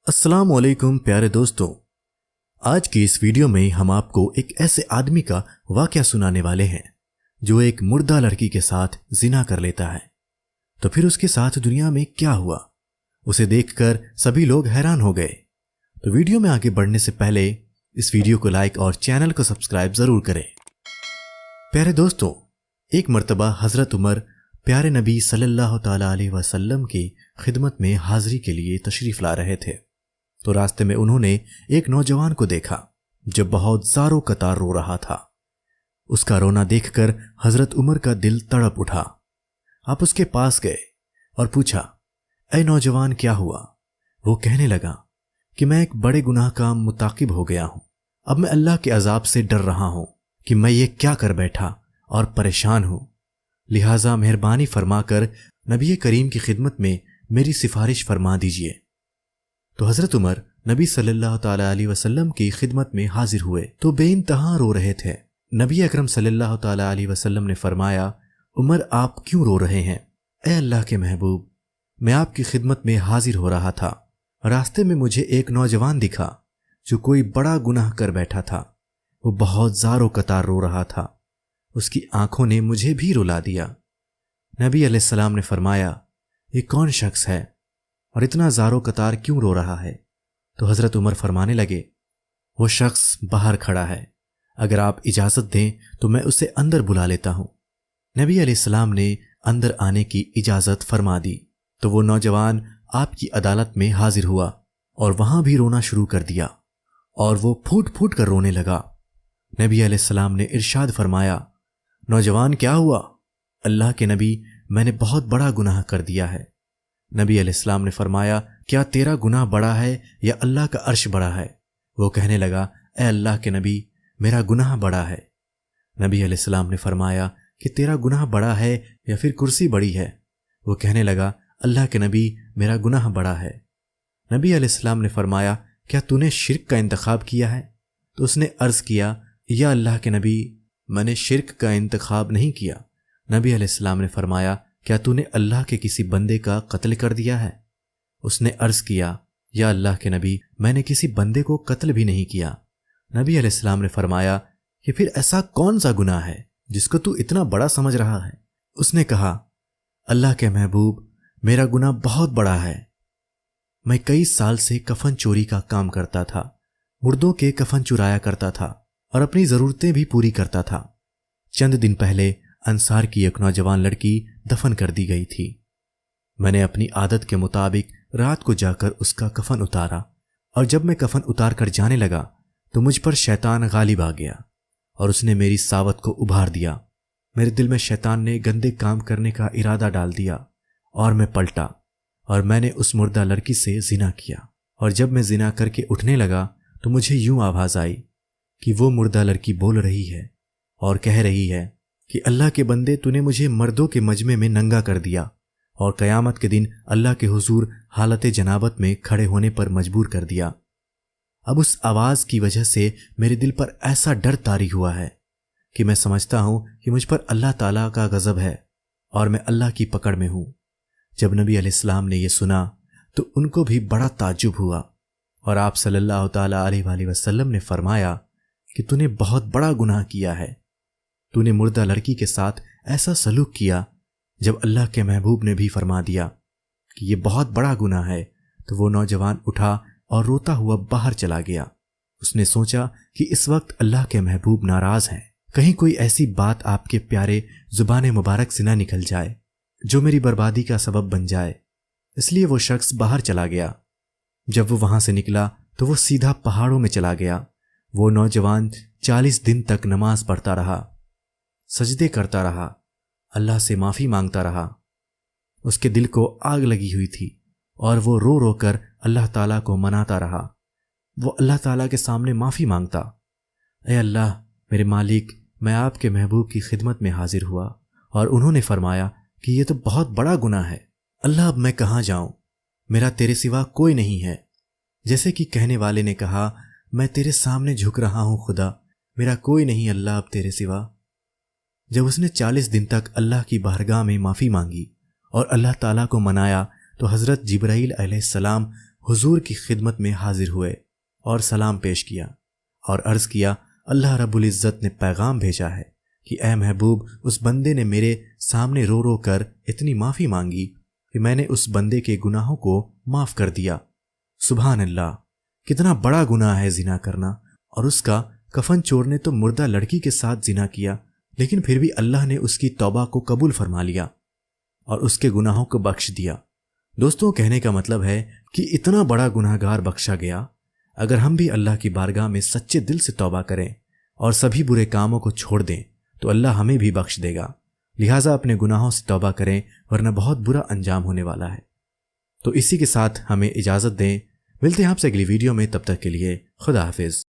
अस्सलाम वालेकुम प्यारे दोस्तों। आज की इस वीडियो में हम आपको एक ऐसे आदमी का वाकया सुनाने वाले हैं जो एक मुर्दा लड़की के साथ जिना कर लेता है। तो फिर उसके साथ दुनिया में क्या हुआ, उसे देखकर सभी लोग हैरान हो गए। तो वीडियो में आगे बढ़ने से पहले इस वीडियो को लाइक और चैनल को सब्सक्राइब जरूर करें। प्यारे दोस्तों, एक मर्तबा हजरत उमर प्यारे नबी सल्लल्लाहु ताला अलैहि वसल्लम की खिदमत में हाजिरी के लिए तशरीफ ला रहे थे। तो रास्ते में उन्होंने एक नौजवान को देखा जो बहुत ज़ारो कतार रो रहा था। उसका रोना देखकर हजरत उमर का दिल तड़प उठा। आप उसके पास गए और पूछा, ऐ नौजवान क्या हुआ? वो कहने लगा कि मैं एक बड़े गुनाह का मुताकिब हो गया हूं। अब मैं अल्लाह के अजाब से डर रहा हूं कि मैं ये क्या कर बैठा और परेशान हूं। लिहाजा मेहरबानी फरमाकर नबी करीम की खिदमत में मेरी सिफारिश फरमा दीजिए। तो हजरत उमर नबी सल्लल्लाहु ताला अलैहि वसल्लम की खिदमत में हाजिर हुए तो बेइंतहा रो रहे थे। नबी अकरम सल्लल्लाहु ताला अलैहि वसल्लम ने फरमाया, उमर आप क्यों रो रहे हैं? ए अल्लाह के महबूब, मैं आपकी खिदमत में हाजिर हो रहा था। रास्ते में मुझे एक नौजवान दिखा जो कोई बड़ा गुनाह कर बैठा था। वो बहुत ज़ारो कतार रो रहा था। उसकी आंखों ने मुझे भी रुला दिया। नबी अलैहिस्सलाम ने फरमाया, ये कौन शख्स है और इतना ज़ारो कतार क्यों रो रहा है? तो हजरत उमर फरमाने लगे, वो शख्स बाहर खड़ा है, अगर आप इजाज़त दें तो मैं उसे अंदर बुला लेता हूं। नबी अलैहिस्सलाम ने अंदर आने की इजाज़त फरमा दी तो वो नौजवान आपकी अदालत में हाजिर हुआ और वहां भी रोना शुरू कर दिया और वो फूट फूट कर रोने लगा। नबी अलैहिस्सलाम ने इरशाद फरमाया, नौजवान क्या हुआ? अल्लाह के नबी, मैंने बहुत बड़ा गुनाह कर दिया है। नबी अलैहिस्सलाम ने फरमाया, क्या तेरा गुनाह बड़ा है या अल्लाह का अर्श बड़ा है? वो कहने लगा, ए अल्लाह के नबी, मेरा गुनाह बड़ा है। नबी अलैहिस्सलाम ने फरमाया कि तेरा गुनाह बड़ा है या फिर कुर्सी बड़ी है? वो कहने लगा, अल्लाह के नबी, मेरा गुनाह बड़ा है। नबी अलैहिस्सलाम ने फरमाया, क्या तूने शिर्क का इंतखाब किया है? तो उसने अर्ज किया, या अल्लाह के नबी, मैंने शिर्क का इंतखाब नहीं किया। नबी अलैहिस्सलाम ने फरमाया, क्या तूने अल्लाह के किसी बंदे का कत्ल कर दिया है? उसने अर्ज किया, या अल्लाह के नबी, मैंने किसी बंदे को कत्ल भी नहीं किया। नबी अलैहिस्सलाम ने फरमाया कि फिर ऐसा कौन सा गुनाह है जिसको तू इतना बड़ा समझ रहा है? उसने कहा, अल्लाह के महबूब, मेरा गुनाह बहुत बड़ा है। मैं कई साल से कफन चोरी का काम करता था, मुर्दों के कफन चुराया करता था और अपनी जरूरतें भी पूरी करता था। चंद दिन पहले अंसार की एक नौजवान लड़की दफन कर दी गई थी। मैंने अपनी आदत के मुताबिक रात को जाकर उसका कफन उतारा और जब मैं कफन उतार कर जाने लगा तो मुझ पर शैतान गालिब आ गया और उसने मेरी सावत को उभार दिया। मेरे दिल में शैतान ने गंदे काम करने का इरादा डाल दिया और मैं पलटा और मैंने उस मुर्दा लड़की से जिना किया। और जब मैं जिना करके उठने लगा तो मुझे यूं आवाज आई कि वो मुर्दा लड़की बोल रही है और कह रही है कि अल्लाह के बंदे, तूने मुझे मर्दों के मजमे में नंगा कर दिया और कयामत के दिन अल्लाह के हुजूर हालत जनाबत में खड़े होने पर मजबूर कर दिया। अब उस आवाज की वजह से मेरे दिल पर ऐसा डर तारी हुआ है कि मैं समझता हूं कि मुझ पर अल्लाह ताला का गजब है और मैं अल्लाह की पकड़ में हूं। जब नबी अलैहिस्सलाम ने यह सुना तो उनको भी बड़ा ताज्जुब हुआ और आप सल्लल्लाहु ताला अलैहि वसल्लम ने फरमाया कि तूने बहुत बड़ा गुनाह किया है। तूने मुर्दा लड़की के साथ ऐसा सलूक किया जब अल्लाह के महबूब ने भी फरमा दिया कि यह बहुत बड़ा गुनाह है। तो वो नौजवान उठा और रोता हुआ बाहर चला गया। उसने सोचा कि इस वक्त अल्लाह के महबूब नाराज हैं, कहीं कोई ऐसी बात आपके प्यारे जुबान मुबारक से ना निकल जाए जो मेरी बर्बादी का सबब बन जाए। इसलिए वो शख्स बाहर चला गया। जब वो वहां से निकला तो वो सीधा पहाड़ों में चला गया। वो नौजवान 40 दिन तक नमाज पढ़ता रहा, सजदे करता रहा, अल्लाह से माफी मांगता रहा। उसके दिल को आग लगी हुई थी और वो रो रो कर अल्लाह ताला को मनाता रहा। वो अल्लाह ताला के सामने माफी मांगता, ए अल्लाह, मेरे मालिक, मैं आपके महबूब की खिदमत में हाजिर हुआ और उन्होंने फरमाया कि ये तो बहुत बड़ा गुनाह है। अल्लाह, अब मैं कहाँ जाऊं? मेरा तेरे सिवा कोई नहीं है। जैसे कि कहने वाले ने कहा, मैं तेरे सामने झुक रहा हूं खुदा, मेरा कोई नहीं अल्लाह अब तेरे सिवा। जब उसने 40 दिन तक अल्लाह की बारगाह में माफी मांगी और अल्लाह ताला को मनाया तो हजरत जिब्राईल अलैहिस्सलाम حضور کی خدمت میں حاضر ہوئے اور سلام پیش کیا اور عرض کیا اللہ رب العزت نے پیغام بھیجا ہے کہ اے محبوب اس بندے نے میرے سامنے رو رو کر اتنی معافی مانگی کہ میں نے اس بندے کے گناہوں کو معاف کر دیا۔ سبحان اللہ، کتنا بڑا گناہ ہے زنا کرنا، اور اس کا کفن چور نے تو مردہ لڑکی کے ساتھ زنا کیا، لیکن پھر بھی اللہ نے اس کی توبہ کو قبول فرما لیا اور اس کے گناہوں کو بخش دیا۔ دوستوں، کہنے کا مطلب ہے کہ اتنا بڑا گناہ گار بخشا گیا۔ اگر ہم بھی اللہ کی بارگاہ میں سچے دل سے توبہ کریں اور سبھی برے کاموں کو چھوڑ دیں تو اللہ ہمیں بھی بخش دے گا۔ لہٰذا اپنے گناہوں سے توبہ کریں ورنہ بہت برا انجام ہونے والا ہے۔ تو اسی کے ساتھ ہمیں اجازت دیں، ملتے ہیں آپ سے اگلی ویڈیو میں، تب تک کے لیے خدا حافظ۔